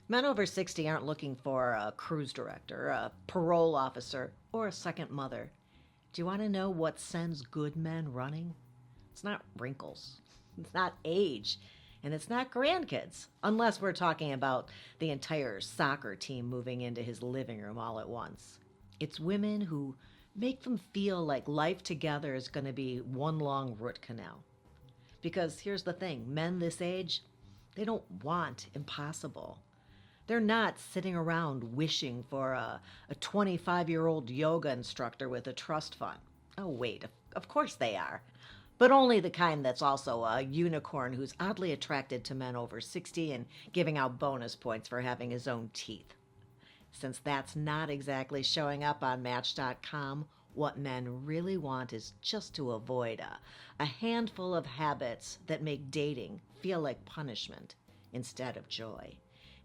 Men over 60 aren't looking for a cruise director, a parole officer, or a second mother. Do you want to know what sends good men running? It's not wrinkles, it's not age, and it's not grandkids, unless we're talking about the entire soccer team moving into his living room all at once. It's women who make them feel like life together is going to be one long root canal. Because here's the thing, men this age, they don't want impossible. They're not sitting around wishing for a 25-year-old yoga instructor with a trust fund. Oh, wait, of course they are. But only the kind that's also a unicorn who's oddly attracted to men over 60 and giving out bonus points for having his own teeth. Since that's not exactly showing up on Match.com, what men really want is just to avoid a handful of habits that make dating feel like punishment instead of joy.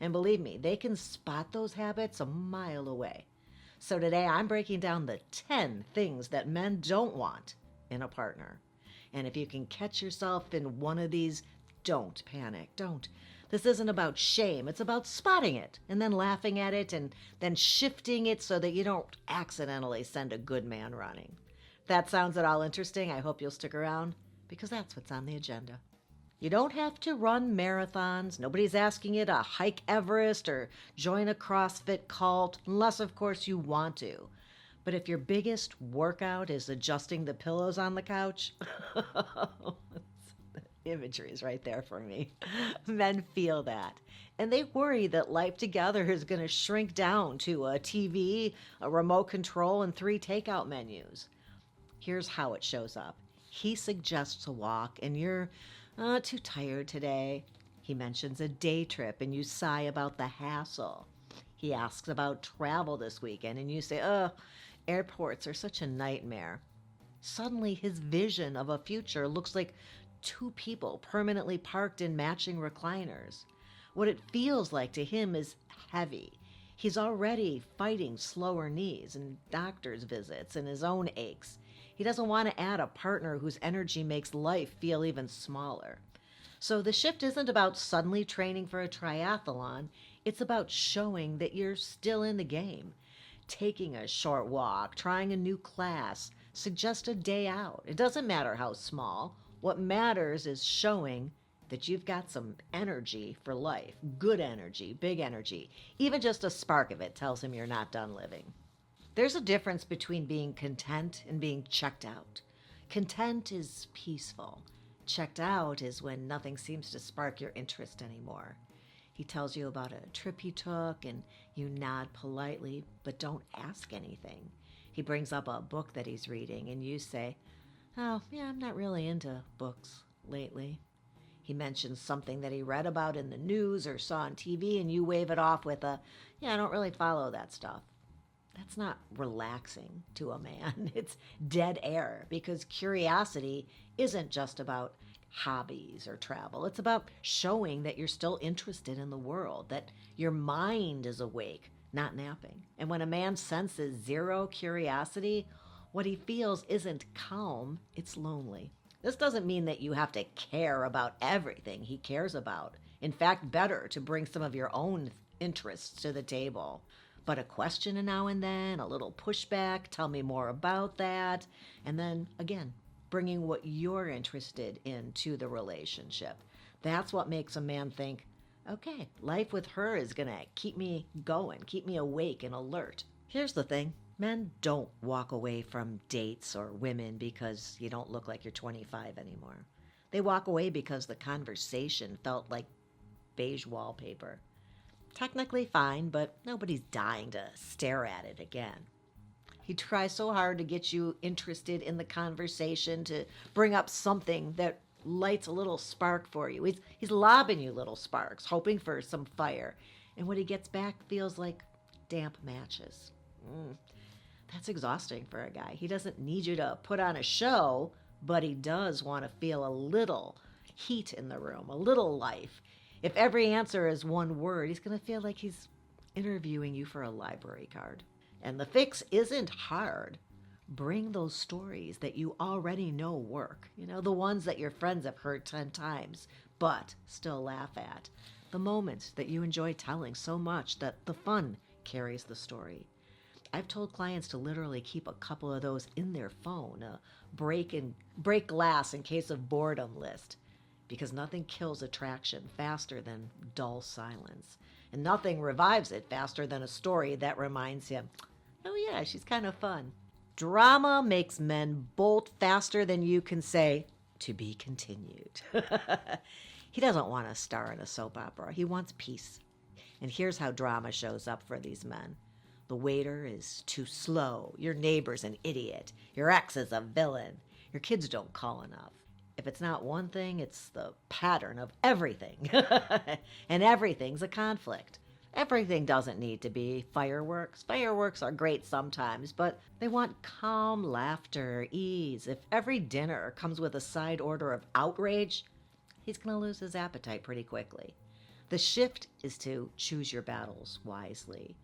And believe me, they can spot those habits a mile away. So today I'm breaking down the 10 things that men don't want in a partner. And if you can catch yourself in one of these, don't panic. Don't. This isn't about shame. It's about spotting it and then laughing at it and then shifting it so that you don't accidentally send a good man running. If that sounds at all interesting, I hope you'll stick around because that's what's on the agenda. You don't have to run marathons. Nobody's asking you to hike Everest or join a CrossFit cult, unless, of course, you want to. But if your biggest workout is adjusting the pillows on the couch, imagery is right there for me. Men feel that. And they worry that life together is going to shrink down to a TV, a remote control, and 3 takeout menus. Here's how it shows up. He suggests a walk, and you're too tired today. He mentions a day trip, and you sigh about the hassle. He asks about travel this weekend, and you say, airports are such a nightmare. Suddenly, his vision of a future looks like 2 people permanently parked in matching recliners. What it feels like to him is heavy. He's already fighting slower knees and doctor's visits and his own aches. He doesn't want to add a partner whose energy makes life feel even smaller. So the shift isn't about suddenly training for a triathlon. It's about showing that you're still in the game. Taking a short walk, trying a new class, suggest a day out. It doesn't matter how small. What matters is showing that you've got some energy for life. Good energy, big energy. Even just a spark of it tells him you're not done living. There's a difference between being content and being checked out. Content is peaceful. Checked out is when nothing seems to spark your interest anymore. He tells you about a trip he took and you nod politely, but don't ask anything. He brings up a book that he's reading and you say, "Oh, yeah, I'm not really into books lately." He mentions something that he read about in the news or saw on TV and you wave it off with "Yeah, I don't really follow that stuff." That's not relaxing to a man. It's dead air because curiosity isn't just about hobbies or travel. It's about showing that you're still interested in the world, that your mind is awake, not napping. And when a man senses zero curiosity, what he feels isn't calm, it's lonely. This doesn't mean that you have to care about everything he cares about. In fact, better to bring some of your own interests to the table. But a question now and then, a little pushback, tell me more about that. And then, again, bringing what you're interested in to the relationship. That's what makes a man think, okay, life with her is going to keep me going, keep me awake and alert. Here's the thing. Men don't walk away from dates or women because you don't look like you're 25 anymore. They walk away because the conversation felt like beige wallpaper. Technically fine, but nobody's dying to stare at it again. He tries so hard to get you interested in the conversation, to bring up something that lights a little spark for you. He's lobbing you little sparks, hoping for some fire. And what he gets back feels like damp matches. That's exhausting for a guy. He doesn't need you to put on a show, but he does want to feel a little heat in the room, a little life. If every answer is one word, he's going to feel like he's interviewing you for a library card. And the fix isn't hard. Bring those stories that you already know work. You know, the ones that your friends have heard 10 times, but still laugh at. the moments that you enjoy telling so much that the fun carries the story. I've told clients to literally keep a couple of those in their phone, a break glass in case of boredom list, because nothing kills attraction faster than dull silence, and nothing revives it faster than a story that reminds him, oh yeah, she's kind of fun. Drama makes men bolt faster than you can say, to be continued. He doesn't want to star in a soap opera. He wants peace. And here's how drama shows up for these men. The waiter is too slow. Your neighbor's an idiot. Your ex is a villain. Your kids don't call enough. If it's not one thing, it's the pattern of everything. And everything's a conflict. Everything doesn't need to be fireworks. Fireworks are great sometimes, but they want calm laughter, ease. If every dinner comes with a side order of outrage, he's going to lose his appetite pretty quickly. The shift is to choose your battles wisely.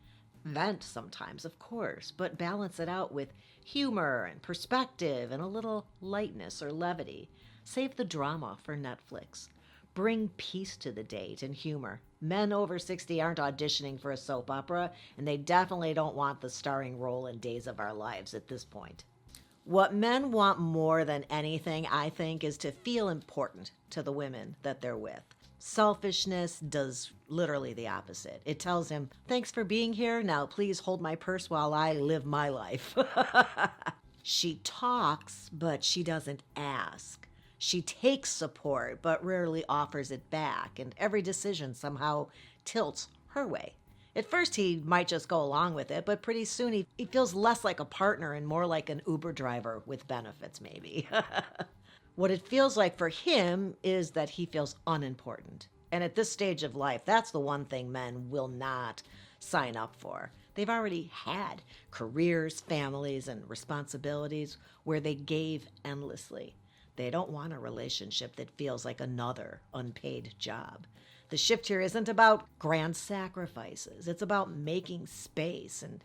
Vent sometimes, of course, but balance it out with humor and perspective and a little lightness or levity. Save the drama for Netflix. Bring peace to the date and humor. Men over 60 aren't auditioning for a soap opera, and they definitely don't want the starring role in Days of Our Lives at this point. What men want more than anything, I think, is to feel important to the women that they're with. Selfishness does literally the opposite. It tells him, thanks for being here. Now please hold my purse while I live my life. She talks, but she doesn't ask. She takes support, but rarely offers it back, and every decision somehow tilts her way. At first, he might just go along with it, but pretty soon he feels less like a partner and more like an Uber driver with benefits, maybe. What it feels like for him is that he feels unimportant. And at this stage of life, that's the one thing men will not sign up for. They've already had careers, families, and responsibilities where they gave endlessly. They don't want a relationship that feels like another unpaid job. The shift here isn't about grand sacrifices. It's about making space and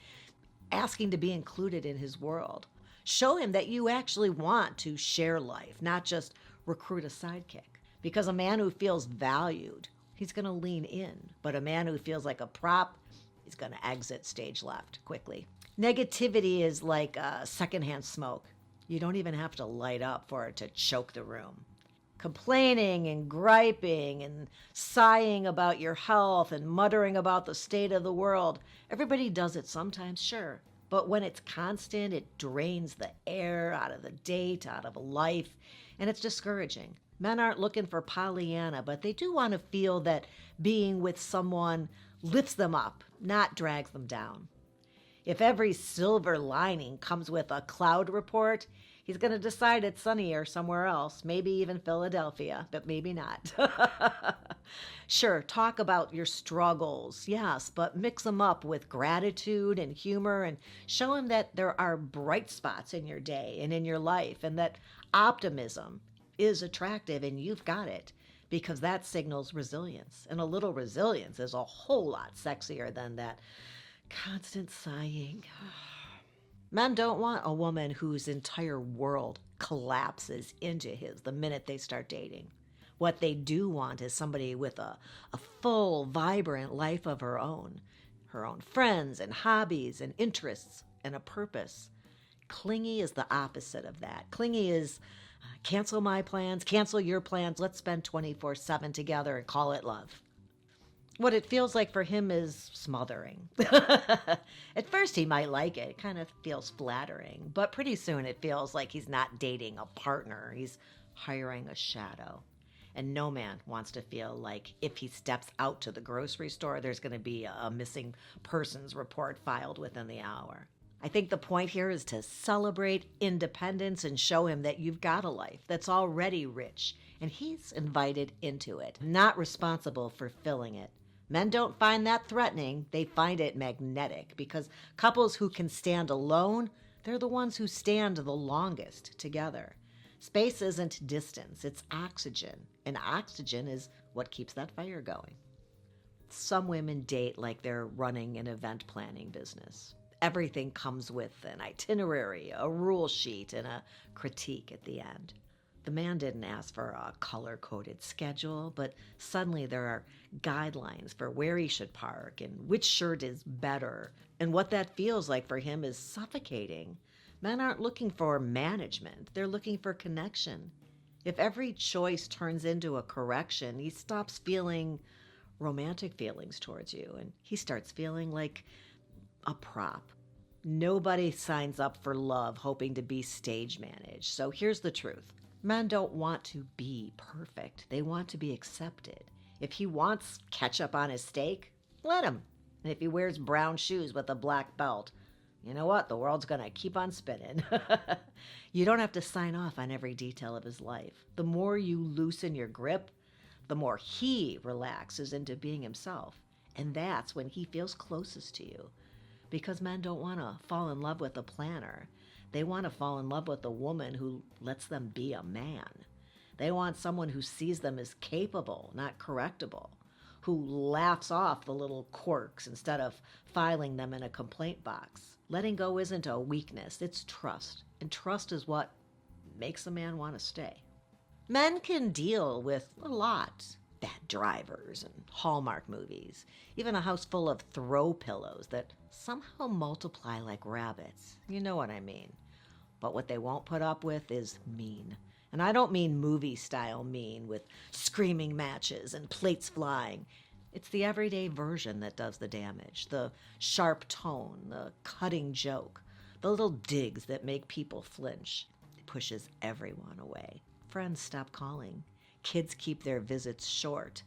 asking to be included in his world. Show him that you actually want to share life, not just recruit a sidekick. Because a man who feels valued, he's going to lean in. But a man who feels like a prop, he's going to exit stage left quickly. Negativity is like secondhand smoke. You don't even have to light up for it to choke the room. Complaining and griping and sighing about your health and muttering about the state of the world. Everybody does it sometimes, sure. But when it's constant, it drains the air out of the date, out of a life, and it's discouraging. Men aren't looking for Pollyanna, but they do want to feel that being with someone lifts them up, not drags them down. If every silver lining comes with a cloud report, he's going to decide it's sunnier somewhere else, maybe even Philadelphia, but maybe not. Sure, talk about your struggles, yes, but mix them up with gratitude and humor and show him that there are bright spots in your day and in your life and that optimism is attractive and you've got it because that signals resilience. And a little resilience is a whole lot sexier than that constant sighing. Men don't want a woman whose entire world collapses into his the minute they start dating. What they do want is somebody with a full, vibrant life of her own friends and hobbies and interests and a purpose. Clingy is the opposite of that. Clingy is cancel my plans, cancel your plans, let's spend 24/7 together and call it love. What it feels like for him is smothering. At first he might like it. It kind of feels flattering. But pretty soon it feels like he's not dating a partner. He's hiring a shadow. And no man wants to feel like if he steps out to the grocery store, there's going to be a missing persons report filed within the hour. I think the point here is to celebrate independence and show him that you've got a life that's already rich. And he's invited into it, not responsible for filling it. Men don't find that threatening. They find it magnetic because couples who can stand alone, they're the ones who stand the longest together. Space isn't distance, it's oxygen. And oxygen is what keeps that fire going. Some women date like they're running an event planning business. Everything comes with an itinerary, a rule sheet, and a critique at the end. The man didn't ask for a color-coded schedule, but suddenly there are guidelines for where he should park and which shirt is better. And what that feels like for him is suffocating. Men aren't looking for management, they're looking for connection. If every choice turns into a correction, he stops feeling romantic feelings towards you and he starts feeling like a prop. Nobody signs up for love hoping to be stage managed. So here's the truth. Men don't want to be perfect. They want to be accepted. If he wants ketchup on his steak, let him. And if he wears brown shoes with a black belt, you know what? The world's going to keep on spinning. You don't have to sign off on every detail of his life. The more you loosen your grip, the more he relaxes into being himself. And that's when he feels closest to you. Because men don't want to fall in love with a planner. They want to fall in love with a woman who lets them be a man. They want someone who sees them as capable, not correctable, who laughs off the little quirks instead of filing them in a complaint box. Letting go isn't a weakness, it's trust. And trust is what makes a man want to stay. Men can deal with a lot. Bad drivers and Hallmark movies, even a house full of throw pillows that somehow multiply like rabbits. You know what I mean. But what they won't put up with is mean. And I don't mean movie-style mean with screaming matches and plates flying. It's the everyday version that does the damage. The sharp tone, the cutting joke, the little digs that make people flinch. It pushes everyone away. Friends stop calling. Kids keep their visits short.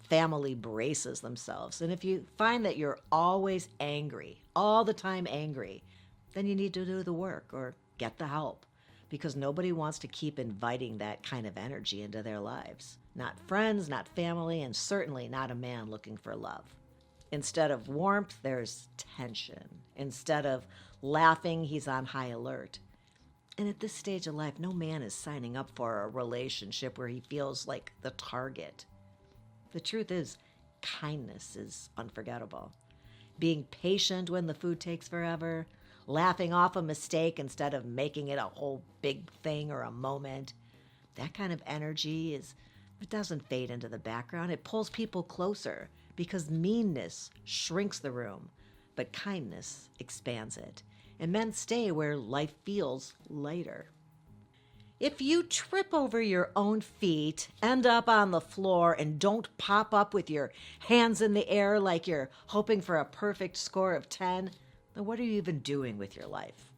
Family braces themselves. And if you find that you're always angry, all the time angry, then you need to do the work or get the help, because nobody wants to keep inviting that kind of energy into their lives. Not friends, not family, and certainly not a man looking for love. Instead of warmth, there's tension. Instead of laughing, he's on high alert. And at this stage of life, no man is signing up for a relationship where he feels like the target. The truth is, kindness is unforgettable. Being patient when the food takes forever, laughing off a mistake instead of making it a whole big thing or a moment. That kind of energy it doesn't fade into the background. It pulls people closer because meanness shrinks the room, but kindness expands it. And men stay where life feels lighter. If you trip over your own feet, end up on the floor, and don't pop up with your hands in the air like you're hoping for a perfect score of 10, then what are you even doing with your life?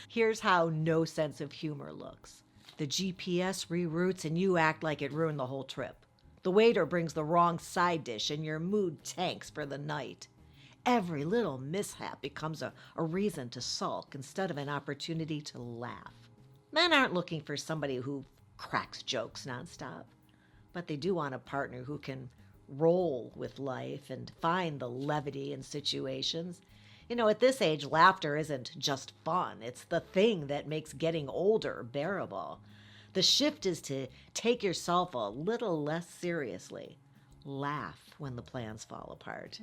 Here's how no sense of humor looks. The GPS reroutes and you act like it ruined the whole trip. The waiter brings the wrong side dish and your mood tanks for the night. Every little mishap becomes a reason to sulk instead of an opportunity to laugh. Men aren't looking for somebody who cracks jokes nonstop, but they do want a partner who can roll with life and find the levity in situations. You know, at this age, laughter isn't just fun. It's the thing that makes getting older bearable. The shift is to take yourself a little less seriously. Laugh when the plans fall apart.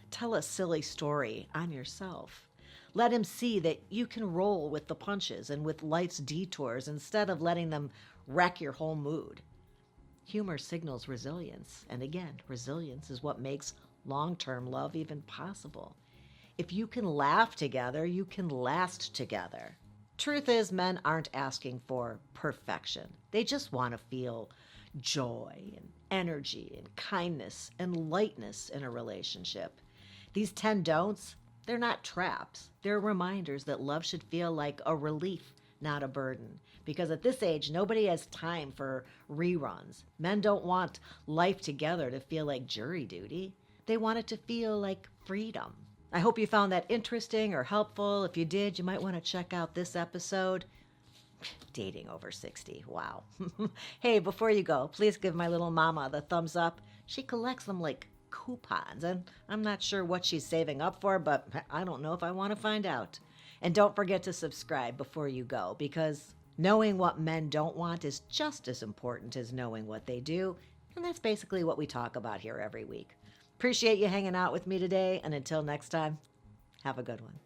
Tell a silly story on yourself. Let him see that you can roll with the punches and with life's detours instead of letting them wreck your whole mood. Humor signals resilience, and again, resilience is what makes long-term love even possible. If you can laugh together, you can last together. Truth is, men aren't asking for perfection. They just want to feel joy and energy and kindness and lightness in a relationship. These 10 don'ts, they're not traps. They're reminders that love should feel like a relief, not a burden. Because at this age, nobody has time for reruns. Men don't want life together to feel like jury duty. They want it to feel like freedom. I hope you found that interesting or helpful. If you did, you might want to check out this episode. Dating over 60. Wow. Hey, before you go, please give my little mama the thumbs up. She collects them like coupons, and I'm not sure what she's saving up for, but I don't know if I want to find out. And don't forget to subscribe before you go, because knowing what men don't want is just as important as knowing what they do, and that's basically what we talk about here every week. Appreciate you hanging out with me today, and until next time, have a good one.